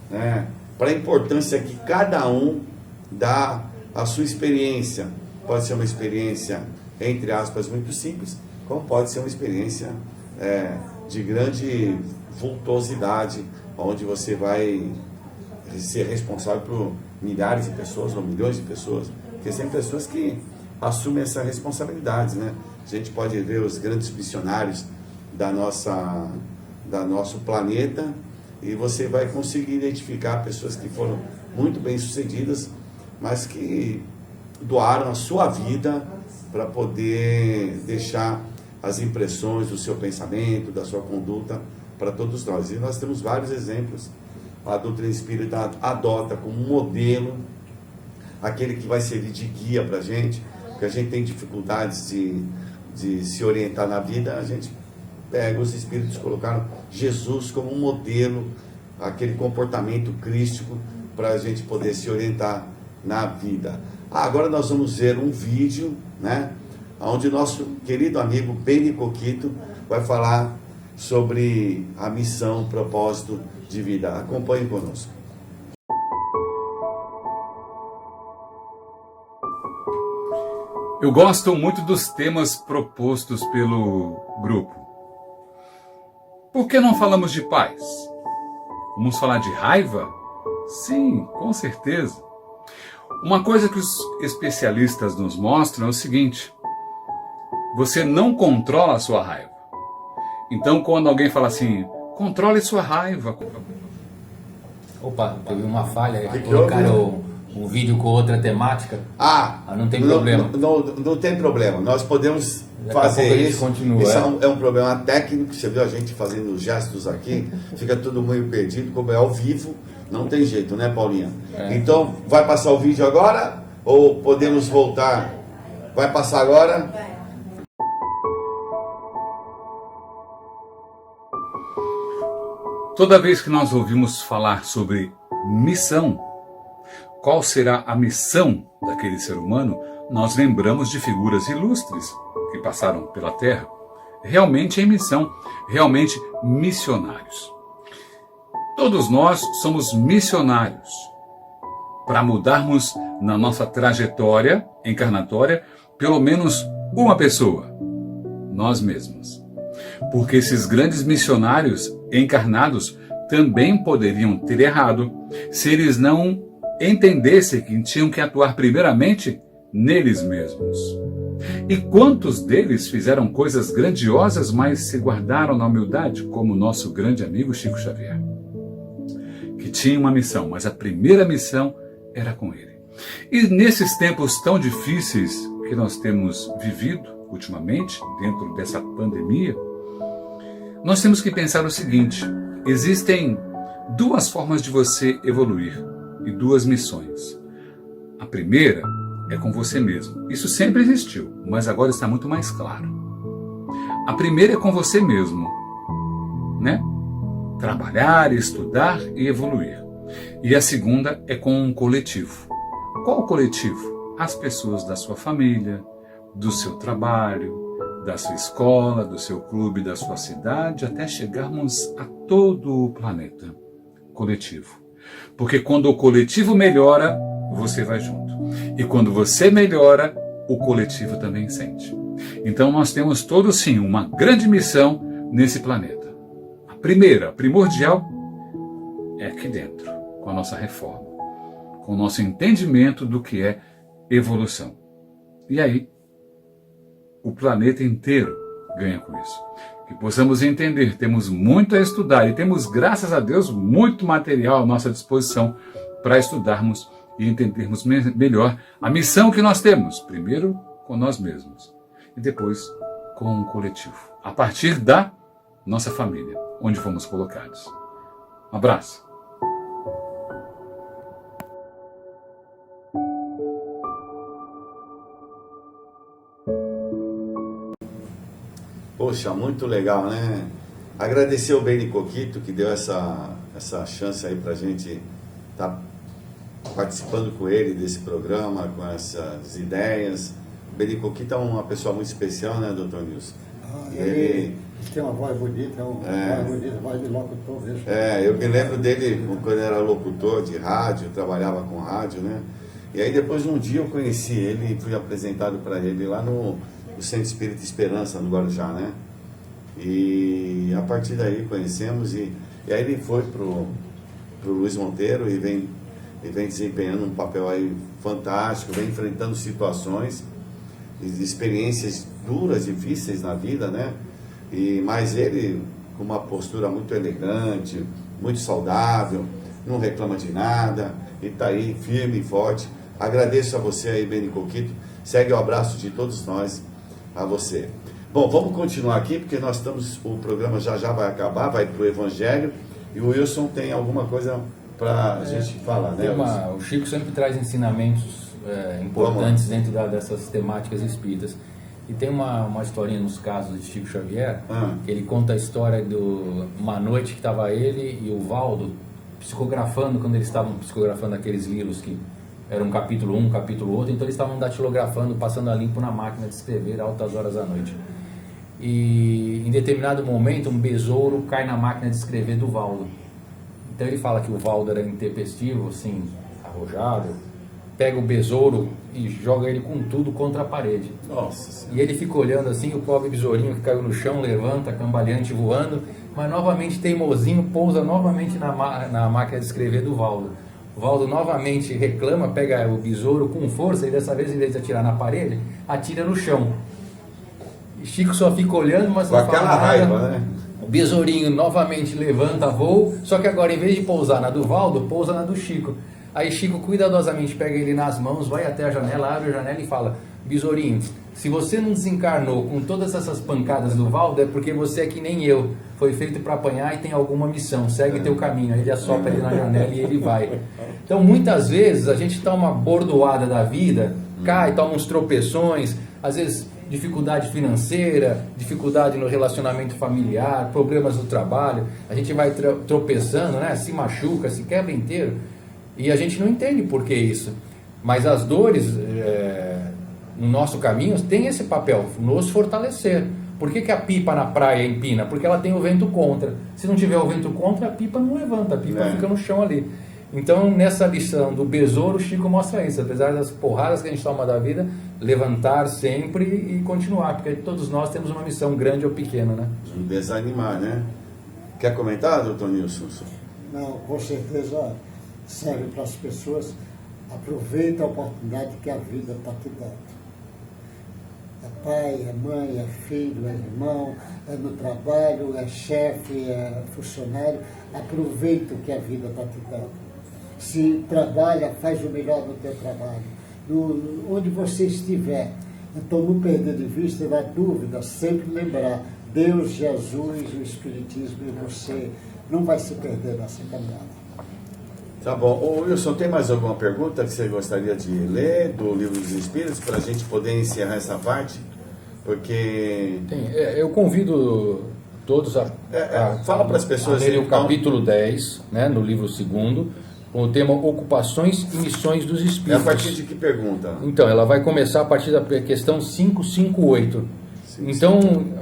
né, para a importância que cada um dá a sua experiência. Pode ser uma experiência, entre aspas, muito simples, como pode ser uma experiência de grande vultosidade, onde você vai ser responsável por milhares de pessoas ou milhões de pessoas, porque tem pessoas que assumem essa responsabilidade, né? A gente pode ver os grandes missionários da nosso planeta, e você vai conseguir identificar pessoas que foram muito bem sucedidas, mas que doaram a sua vida para poder deixar as impressões do seu pensamento, da sua conduta para todos nós. E nós temos vários exemplos. A doutrina espírita adota como modelo aquele que vai servir de guia para a gente, porque a gente tem dificuldades de se orientar na vida. A gente pega, os espíritos colocaram Jesus como um modelo, aquele comportamento crístico para a gente poder se orientar na vida. Agora nós vamos ver um vídeo, né, onde nosso querido amigo Beni Coquito vai falar sobre a missão, propósito de vida. Acompanhe conosco. Eu gosto muito dos temas propostos pelo grupo. Por que não falamos de paz? Vamos falar de raiva? Sim, com certeza. Uma coisa que os especialistas nos mostram é o seguinte: você não controla a sua raiva. Então, quando alguém fala assim, controle sua raiva. Opa, teve uma falha, colocaram um vídeo com outra temática. Não tem problema. Não tem problema, nós podemos fazer isso. Continua, isso é um problema técnico. Você viu a gente fazendo gestos aqui, fica tudo meio perdido, como é ao vivo, não tem jeito, né, Paulinha? Então, vai passar o vídeo agora ou podemos voltar? Vai passar agora? Toda vez que nós ouvimos falar sobre missão, qual será a missão daquele ser humano, nós lembramos de figuras ilustres que passaram pela Terra, realmente em missão, realmente missionários. Todos nós somos missionários para mudarmos na nossa trajetória encarnatória pelo menos uma pessoa, nós mesmos. Porque esses grandes missionários encarnados também poderiam ter errado se eles não entendessem que tinham que atuar primeiramente neles mesmos. E quantos deles fizeram coisas grandiosas, mas se guardaram na humildade, como o nosso grande amigo Chico Xavier, que tinha uma missão, mas a primeira missão era com ele. E nesses tempos tão difíceis que nós temos vivido ultimamente, dentro dessa pandemia, nós temos que pensar o seguinte: existem duas formas de você evoluir e duas missões. A primeira é com você mesmo. Isso sempre existiu, mas agora está muito mais claro. A primeira é com você mesmo, né? Trabalhar, estudar e evoluir. E a segunda é com um coletivo. Qual coletivo? As pessoas da sua família, do seu trabalho, da sua escola, do seu clube, da sua cidade, até chegarmos a todo o planeta. Coletivo. Porque quando o coletivo melhora, você vai junto. E quando você melhora, o coletivo também sente. Então nós temos todos sim uma grande missão nesse planeta. A primeira, a primordial, é aqui dentro, com a nossa reforma, com o nosso entendimento do que é evolução. E aí, o planeta inteiro ganha com isso. que possamos entender. Temos muito a estudar e temos, graças a Deus, muito material à nossa disposição para estudarmos e entendermos melhor a missão que nós temos, primeiro com nós mesmos e depois com o coletivo, a partir da nossa família, onde fomos colocados. Um abraço. Poxa, muito legal, né? Agradecer o Beni Coquito que deu essa chance aí pra gente estar participando com ele desse programa, com essas ideias. O Beni Coquito é uma pessoa muito especial, né, doutor Nilson? Ele tem uma voz bonita, voz de locutor mesmo. Eu me lembro dele quando ele era locutor de rádio, trabalhava com rádio, né? E aí depois um dia eu conheci ele e fui apresentado para ele lá no Centro Espírita Esperança, no Guarujá, né? E a partir daí conhecemos e aí ele foi pro Luiz Monteiro e vem desempenhando um papel aí fantástico, vem enfrentando situações, experiências duras, difíceis na vida, né? Mas ele com uma postura muito elegante, muito saudável, não reclama de nada e está aí firme e forte. Agradeço a você aí, Beni Coquito. Segue o abraço de todos nós a você. Bom, vamos continuar aqui porque o programa já vai acabar, vai para o Evangelho e o Wilson tem alguma coisa para a gente falar, né? O Chico sempre traz ensinamentos importantes dentro dessas temáticas espíritas. E tem uma historinha nos casos de Chico Xavier, que ele conta a história de uma noite que estava ele e o Valdo psicografando, quando eles estavam psicografando aqueles livros que era um capítulo um, capítulo outro, então eles estavam datilografando, passando a limpo na máquina de escrever altas horas da noite. E em determinado momento um besouro cai na máquina de escrever do Valdo. Então ele fala que o Valdo era intempestivo, assim, arrojado, pega o besouro e joga ele com tudo contra a parede. Nossa Senhora. E ele fica olhando assim, o pobre besourinho que caiu no chão, levanta, cambaleante, voando, mas novamente teimosinho, pousa novamente na máquina de escrever do Valdo. O Valdo novamente reclama, pega o besouro com força e dessa vez, em vez de atirar na parede, atira no chão. E Chico só fica olhando, mas com não fala aquela nada. raiva, né? O besourinho novamente levanta voo, só que agora, em vez de pousar na do Valdo, pousa na do Chico. Aí Chico cuidadosamente pega ele nas mãos, vai até a janela, abre a janela e fala: besourinho, se você não desencarnou com todas essas pancadas do Valdo, é porque você é que nem eu, foi feito para apanhar e tem alguma missão, segue teu caminho. Aí ele assopra ele na janela e ele vai. Então muitas vezes a gente toma uma bordoada da vida, cai, toma uns tropeções, às vezes dificuldade financeira, dificuldade no relacionamento familiar, problemas no trabalho, a gente vai tropeçando, né? Se machuca, se quebra inteiro, e a gente não entende por que isso. Mas as dores no nosso caminho têm esse papel, nos fortalecer. Por que a pipa na praia empina? Porque ela tem o vento contra. Se não tiver o vento contra, a pipa não levanta, a pipa fica no chão ali. Então, nessa lição do besouro, o Chico mostra isso. Apesar das porradas que a gente toma da vida, levantar sempre e continuar, porque todos nós temos uma missão grande ou pequena, né? Não desanimar, né? Quer comentar, doutor Nilson? Não, com certeza serve para as pessoas. Aproveita a oportunidade que a vida está te dando. É pai, é mãe, é filho, é irmão, é no trabalho, é chefe, é funcionário. Aproveita o que a vida está te dando. Se trabalha, faz o melhor no teu trabalho. Onde você estiver. Então, não perder de vista, na dúvida, sempre lembrar Deus, Jesus, o Espiritismo, e você não vai se perder nessa caminhada. Tá bom. Ô Wilson, tem mais alguma pergunta que você gostaria de ler do Livro dos Espíritos para a gente poder encerrar essa parte? Porque... eu convido todos fala para as pessoas a lerem o então. capítulo 10, né, no livro 2º, com o tema Ocupações e Missões dos Espíritos. É a partir de que pergunta? Então, ela vai começar a partir da questão 558. Então,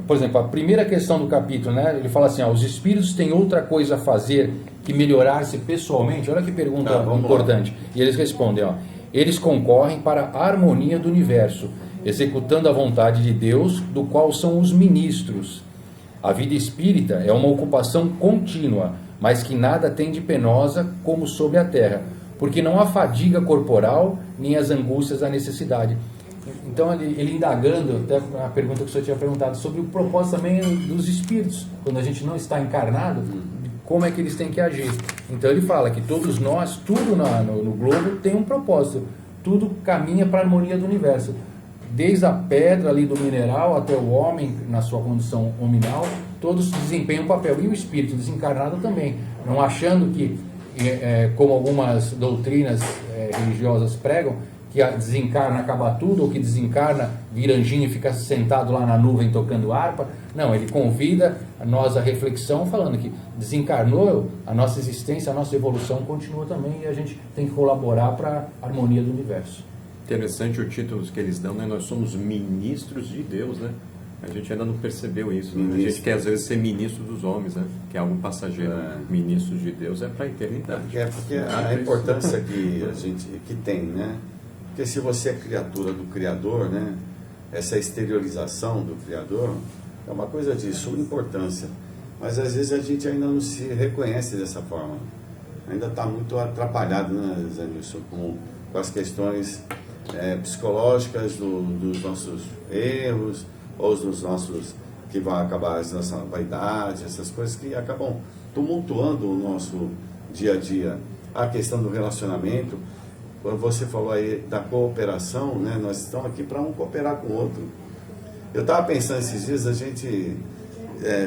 por exemplo, a primeira questão do capítulo, né, ele fala assim: os espíritos têm outra coisa a fazer que melhorar-se pessoalmente. Olha que pergunta importante. Lá. E eles respondem: eles concorrem para a harmonia do universo, executando a vontade de Deus, do qual são os ministros. A vida espírita é uma ocupação contínua, mas que nada tem de penosa como sobre a terra, porque não há fadiga corporal nem as angústias da necessidade. Então, ele indagando, até a pergunta que o senhor tinha perguntado, sobre o propósito também dos espíritos, quando a gente não está encarnado, como é que eles têm que agir. Então, ele fala que todos nós, tudo no globo tem um propósito, tudo caminha para a harmonia do universo. Desde a pedra ali do mineral até o homem, na sua condição hominal, todos desempenham um papel. E o espírito desencarnado também, não achando que, como algumas doutrinas religiosas pregam, que desencarna acaba tudo, ou que desencarna vira anjinho e fica sentado lá na nuvem tocando harpa. Não, ele convida nós à reflexão, falando que desencarnou, a nossa existência, a nossa evolução continua também, e a gente tem que colaborar para a harmonia do universo. Interessante o título que eles dão, né? Nós somos ministros de Deus, né? A gente ainda não percebeu isso, né? A gente quer às vezes ser ministro dos homens, né? Que é algo passageiro. Ministros de Deus é para a eternidade. Porque a importância que a gente tem, né? Porque se você é criatura do Criador, né? Essa exteriorização do Criador é uma coisa de suma importância. Mas às vezes a gente ainda não se reconhece dessa forma. Ainda está muito atrapalhado, né, Zé Nilson, com as questões psicológicas dos nossos erros, ou dos nossos, que vai acabar a nossa vaidade, essas coisas que acabam tumultuando o nosso dia a dia. A questão do relacionamento, quando você falou aí da cooperação, né, nós estamos aqui para um cooperar com o outro. Eu estava pensando esses dias, a gente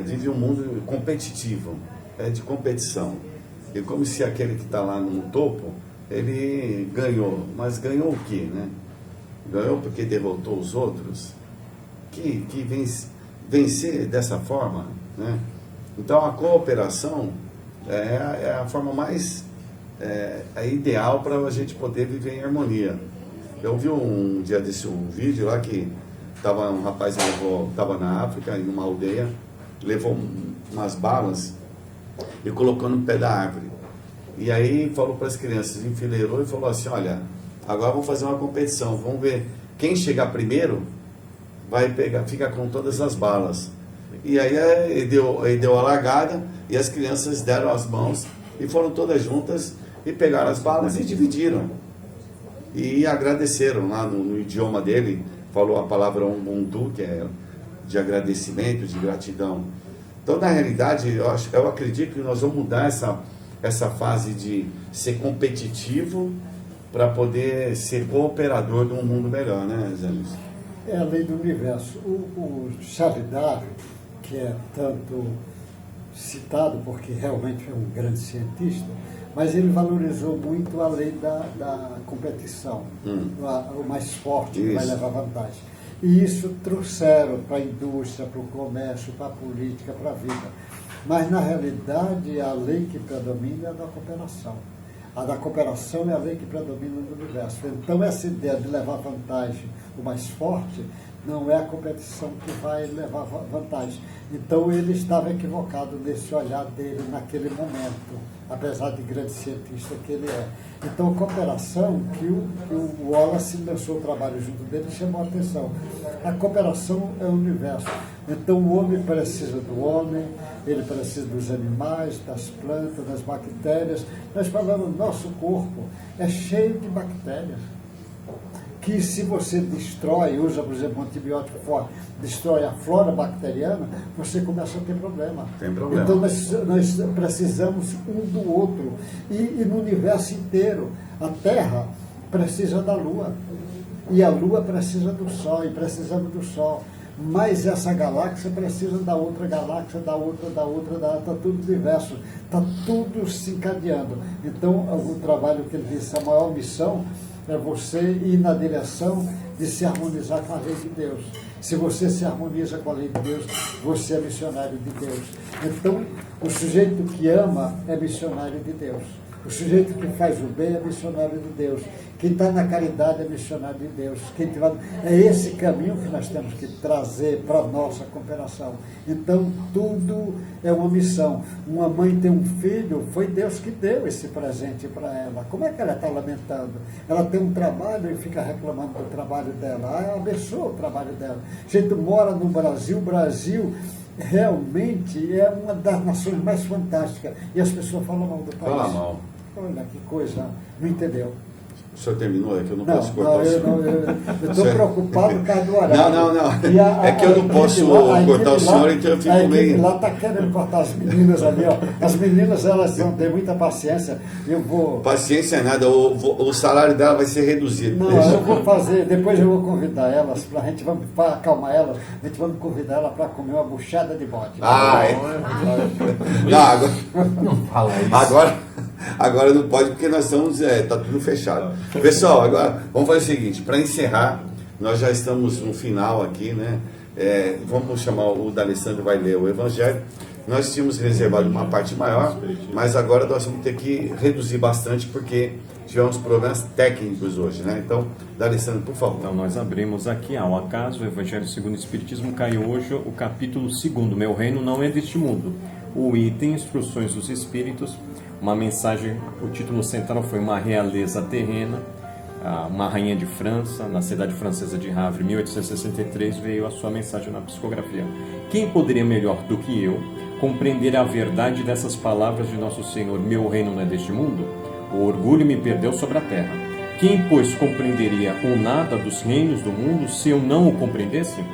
vive um mundo competitivo, de competição. E como se aquele que está lá no topo, ele ganhou. Mas ganhou o quê, né? Ganhou porque derrotou os outros? Que vencer dessa forma, né? Então a cooperação é a forma mais ideal para a gente poder viver em harmonia. Eu vi um dia desse vídeo lá que um rapaz estava na África, em uma aldeia, levou umas balas e colocou no pé da árvore. E aí falou para as crianças, enfileirou e falou assim: olha, agora vamos fazer uma competição, vamos ver quem chegar primeiro vai ficar com todas as balas. E aí ele deu a largada e as crianças deram as mãos e foram todas juntas e pegaram as balas e dividiram. E agradeceram lá no idioma dele, falou a palavra Ubuntu, que é de agradecimento, de gratidão. Então, na realidade, eu acredito que nós vamos mudar essa fase de ser competitivo para poder ser cooperador de um mundo melhor, né, Zé Luiz? É a lei do universo. O Charles Darwin, que é tanto citado porque realmente é um grande cientista, mas ele valorizou muito a lei da competição, o mais forte que vai levar vantagem. E isso trouxeram para a indústria, para o comércio, para a política, para a vida. Mas, na realidade, a lei que predomina é a da cooperação. A da cooperação é a lei que predomina no universo. Então, essa ideia de levar vantagem, o mais forte, não é a competição que vai levar vantagem. Então, ele estava equivocado nesse olhar dele naquele momento, apesar de grande cientista que ele é. Então, a cooperação, que o Wallace lançou o trabalho junto dele, chamou a atenção. A cooperação é o universo. Então, o homem precisa do homem, ele precisa dos animais, das plantas, das bactérias. Nós falamos, nosso corpo é cheio de bactérias, que se você destrói, usa, por exemplo, um antibiótico forte, destrói a flora bacteriana, você começa a ter problema. Tem problema. Então, nós precisamos um do outro. E no universo inteiro, a Terra precisa da Lua. E a Lua precisa do Sol, e precisamos do Sol. Mas essa galáxia precisa da outra galáxia, da outra, está tudo diverso, está tudo se encadeando. Então, o trabalho que ele disse, a maior missão é você ir na direção de se harmonizar com a lei de Deus. Se você se harmoniza com a lei de Deus, você é missionário de Deus. Então, o sujeito que ama é missionário de Deus. O sujeito que faz o bem é missionário de Deus. Quem está na caridade é missionário de Deus. É esse caminho que nós temos que trazer para a nossa cooperação. Então, tudo é uma missão. Uma mãe tem um filho, foi Deus que deu esse presente para ela. Como é que ela está lamentando? Ela tem um trabalho e fica reclamando do trabalho dela. Abençoa o trabalho dela. A gente mora no Brasil, o Brasil realmente é uma das nações mais fantásticas. E as pessoas falam mal do país. Fala mal. Olha que coisa, não entendeu. O senhor terminou? É que eu não Não, posso cortar o senhor. eu estou preocupado por causa do horário. Não. É que eu não posso cortar o senhor, então eu fico meio... lá está querendo cortar as meninas ali, ó. As meninas, elas não têm muita paciência. Eu vou... Paciência é nada, o salário dela vai ser reduzido. Não, eu vou fazer, depois eu vou convidar elas, para acalmar elas, a gente vai convidar ela para comer uma buchada de bode. Ah, é? Não fala isso. Agora não pode porque nós estamos, tá tudo fechado. Pessoal, agora vamos fazer o seguinte, para encerrar, nós já estamos no final aqui, né? Vamos chamar o D'Alessandro, vai ler o Evangelho. Nós tínhamos reservado uma parte maior, mas agora nós vamos ter que reduzir bastante porque tivemos problemas técnicos hoje, né? Então, D'Alessandro, por favor. Então, nós abrimos aqui, ao acaso, o Evangelho segundo o Espiritismo, caiu hoje o capítulo 2, Meu Reino Não É Deste Mundo. O item, Instruções dos Espíritos, uma mensagem, o título central foi Uma Realeza Terrena, uma rainha de França, na cidade francesa de Havre, 1863, veio a sua mensagem na psicografia. Quem poderia melhor do que eu compreender a verdade dessas palavras de Nosso Senhor, meu reino não é deste mundo? O orgulho me perdeu sobre a terra. Quem, pois, compreenderia o nada dos reinos do mundo se eu não o compreendesse?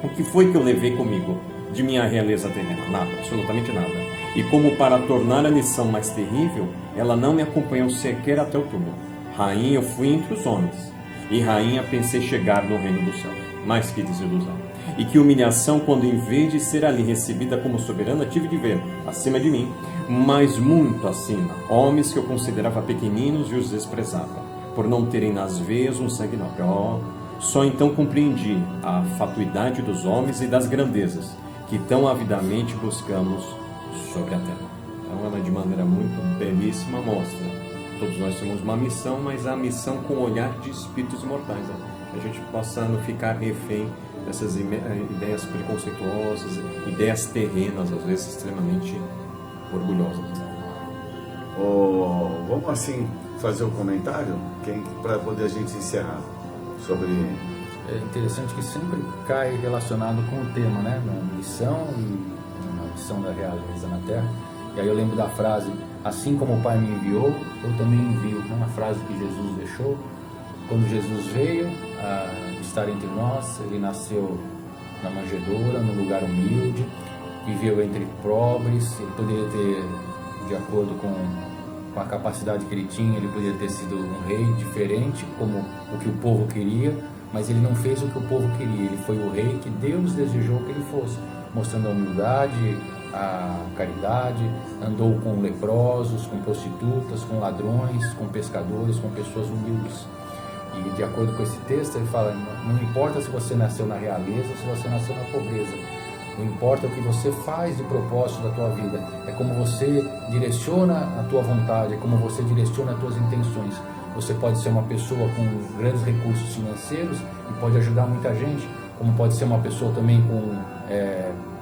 O que foi que eu levei comigo de minha realeza terrena? Nada, absolutamente nada. E como para tornar a lição mais terrível, ela não me acompanhou sequer até o túmulo. Rainha eu fui entre os homens, e rainha pensei chegar no reino do céu. Mas que desilusão! E que humilhação quando, em vez de ser ali recebida como soberana, tive de ver, acima de mim, mas muito acima, homens que eu considerava pequeninos e os desprezava, por não terem nas veias um sangue nobre. Só então compreendi a fatuidade dos homens e das grandezas que tão avidamente buscamos sobre a terra. Então ela, de maneira muito belíssima, mostra. Todos nós temos uma missão, mas a missão com o olhar de espíritos imortais, né? Que a gente possa não ficar refém dessas ideias preconceituosas, ideias terrenas, às vezes extremamente orgulhosas. Vamos assim fazer um comentário para poder a gente encerrar sobre... É interessante que sempre cai relacionado com o tema, né? Na missão e na missão da realeza na Terra. E aí eu lembro da frase, assim como o Pai me enviou, eu também envio. Uma frase que Jesus deixou. Quando Jesus veio a estar entre nós, ele nasceu na manjedoura, num lugar humilde, viveu entre pobres. Ele poderia ter, de acordo com a capacidade que ele tinha, ele poderia ter sido um rei diferente, como o que o povo queria, mas ele não fez o que o povo queria. Ele foi o rei que Deus desejou que ele fosse, mostrando a humildade, a caridade, andou com leprosos, com prostitutas, com ladrões, com pescadores, com pessoas humildes. E de acordo com esse texto, ele fala, não importa se você nasceu na realeza ou se você nasceu na pobreza, não importa o que você faz de propósito da tua vida, é como você direciona a tua vontade, é como você direciona as tuas intenções. Você pode ser uma pessoa com grandes recursos financeiros e pode ajudar muita gente, como pode ser uma pessoa também com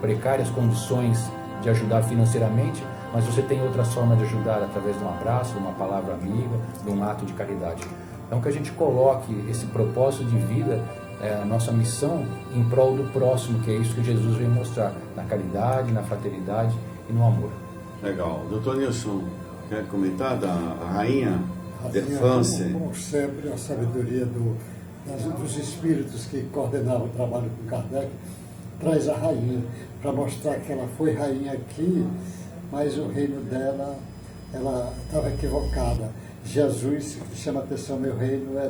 precárias condições de ajudar financeiramente, mas você tem outras formas de ajudar através de um abraço, de uma palavra amiga, de um ato de caridade. Então que a gente coloque esse propósito de vida, a nossa missão, em prol do próximo, que é isso que Jesus veio mostrar, na caridade, na fraternidade e no amor. Legal. Doutor Nilson, quer comentar da rainha de Rainha, France? como sempre, a sabedoria dos espíritos que coordenavam o trabalho com Kardec, traz a rainha, para mostrar que ela foi rainha aqui, mas o reino dela, ela estava equivocada. Jesus chama a atenção, meu reino não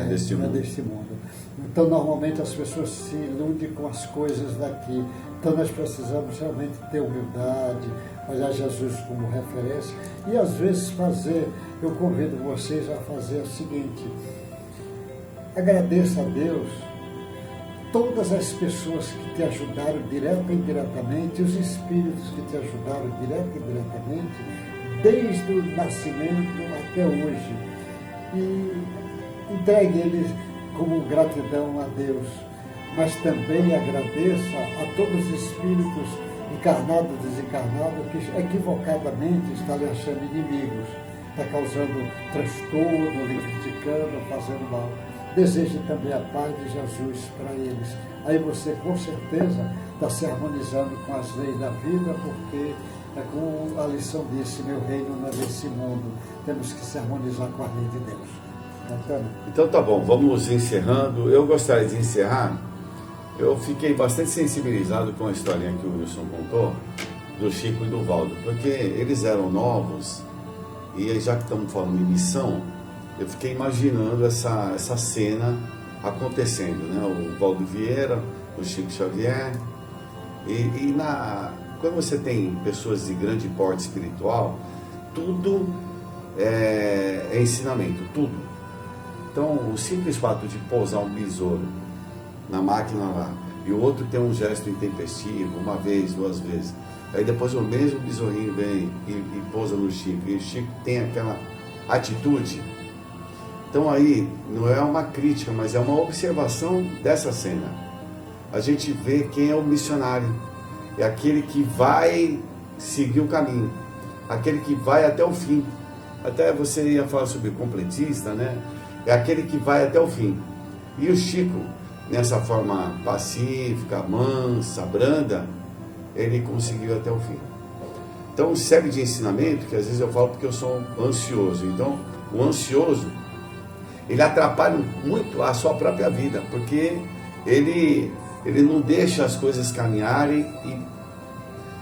é deste mundo. Então, normalmente, as pessoas se iludem com as coisas daqui. Então, nós precisamos realmente ter humildade, olhar Jesus como referência e, às vezes, eu convido vocês a fazer o seguinte: agradeça a Deus todas as pessoas que te ajudaram direta e indiretamente, os espíritos que te ajudaram direta e indiretamente, desde o nascimento até hoje, e entregue eles como gratidão a Deus, mas também agradeça a todos os espíritos encarnados e desencarnados que equivocadamente estão lhe achando inimigos, está causando transtorno, lhe criticando, fazendo mal. Deseje também a paz de Jesus para eles. Aí você com certeza está se harmonizando com as leis da vida, porque é como a lição disse, meu reino não é desse mundo. Temos que se harmonizar com a lei de Deus. Então tá bom, vamos encerrando. Eu gostaria de encerrar. Eu fiquei bastante sensibilizado com a historinha que o Wilson contou, do Chico e do Valdo, porque eles eram novos, e já que estamos falando em missão, eu fiquei imaginando essa cena acontecendo, né? O Valdo Vieira, o Chico Xavier, quando você tem pessoas de grande porte espiritual, tudo é ensinamento, tudo. Então, o simples fato de pousar um besouro na máquina lá, e o outro tem um gesto intempestivo, uma vez, duas vezes, aí depois o mesmo besourinho vem e pousa no Chico, e o Chico tem aquela atitude. Então aí, não é uma crítica, mas é uma observação dessa cena. A gente vê quem é o missionário, é aquele que vai seguir o caminho, aquele que vai até o fim. Até você ia falar sobre o completista, né? É aquele que vai até o fim. E o Chico, nessa forma pacífica, mansa, branda, ele conseguiu até o fim. Então serve de ensinamento, que às vezes eu falo porque eu sou ansioso. Então o ansioso, ele atrapalha muito a sua própria vida, porque ele não deixa as coisas caminharem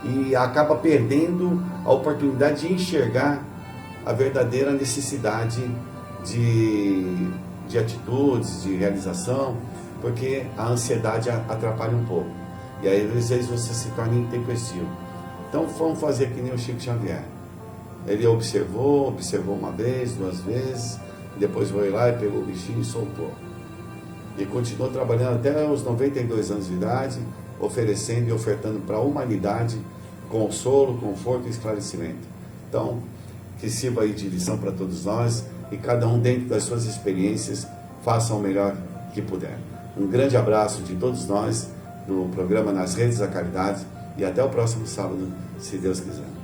e acaba perdendo a oportunidade de enxergar a verdadeira necessidade de atitudes, de realização, porque a ansiedade atrapalha um pouco. E aí, às vezes, você se torna intempestivo. Então, vamos fazer que nem o Chico Xavier. Ele observou uma vez, duas vezes, depois foi lá e pegou o bichinho e soltou. E continuou trabalhando até os 92 anos de idade, oferecendo e ofertando para a humanidade consolo, conforto e esclarecimento. Então, que sirva aí de lição para todos nós, e cada um dentro das suas experiências faça o melhor que puder. Um grande abraço de todos nós do programa Nas Redes da Caridade, e até o próximo sábado, se Deus quiser.